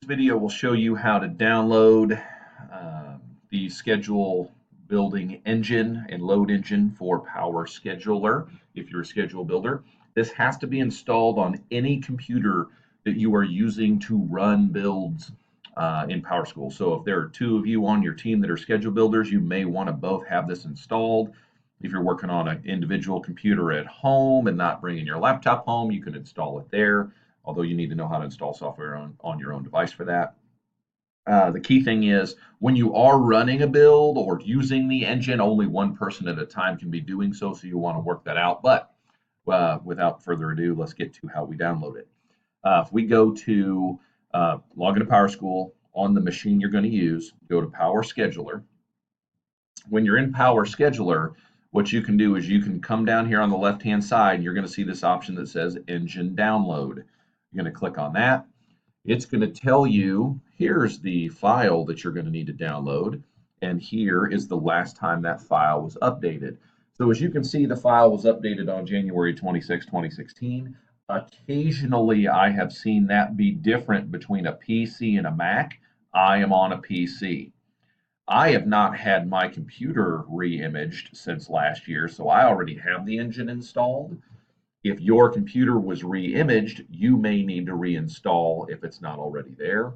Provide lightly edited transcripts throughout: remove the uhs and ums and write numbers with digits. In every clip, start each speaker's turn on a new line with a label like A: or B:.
A: video will show you how to download the schedule building engine and load engine for Power Scheduler if you're a schedule builder. This has to be installed on any computer that you are using to run builds in PowerSchool. So if there are two of you on your team that are schedule builders, you may want to both have this installed. If you're working on an individual computer at home and not bringing your laptop home, you can install it there, although you need to know how to install software on your own device for that. The key thing is when you are running a build or using the engine, only one person at a time can be doing so, so you want to work that out. But without further ado, let's get to how we download it. If we go to log into PowerSchool on the machine you're going to use, go to Power Scheduler. When you're in Power Scheduler, what you can do is you can come down here on the left-hand side, and you're going to see this option that says Engine Download. You're going to click on that. It's going to tell you, here's the file that you're going to need to download, and here is the last time that file was updated. So as you can see, the file was updated on January 26, 2016. Occasionally, I have seen that be different between a PC and a Mac. I am on a PC. I have not had my computer re-imaged since last year, so I already have the engine installed. If your computer was re-imaged, you may need to reinstall if it's not already there.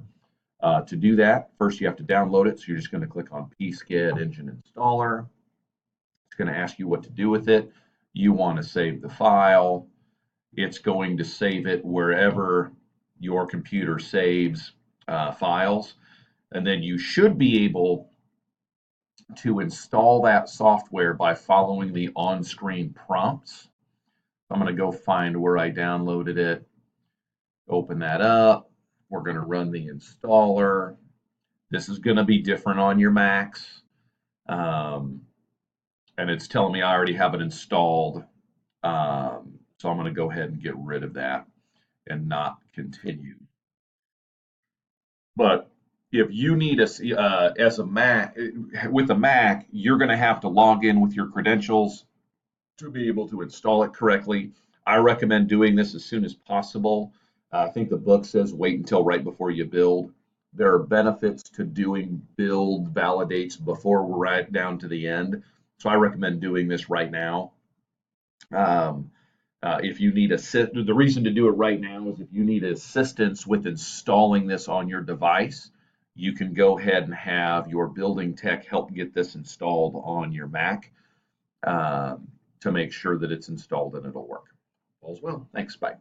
A: To do that, first you have to download it, so you're just going to click on Sched Engine Installer. It's going to ask you what to do with it. You want to save the file. It's going to save it wherever your computer saves files, and then you should be able to install that software by following the on-screen prompts. I'm going to go find where I downloaded it, open that up. We're going to run the installer. This is going to be different on your Macs. And it's telling me I already have it installed. So I'm going to go ahead and get rid of that and not continue. But if you need as a Mac, with a Mac, you're going to have to log in with your credentials to be able to install it correctly. I recommend doing this as soon as possible. I think the book says wait until right before you build. There are benefits to doing build validates before we're right down to the end. So I recommend doing this right now. If you need the reason to do it right now is if you need assistance with installing this on your device, you can go ahead and have your building tech help get this installed on your Mac to make sure that it's installed and it'll work. All's well. Thanks. Bye.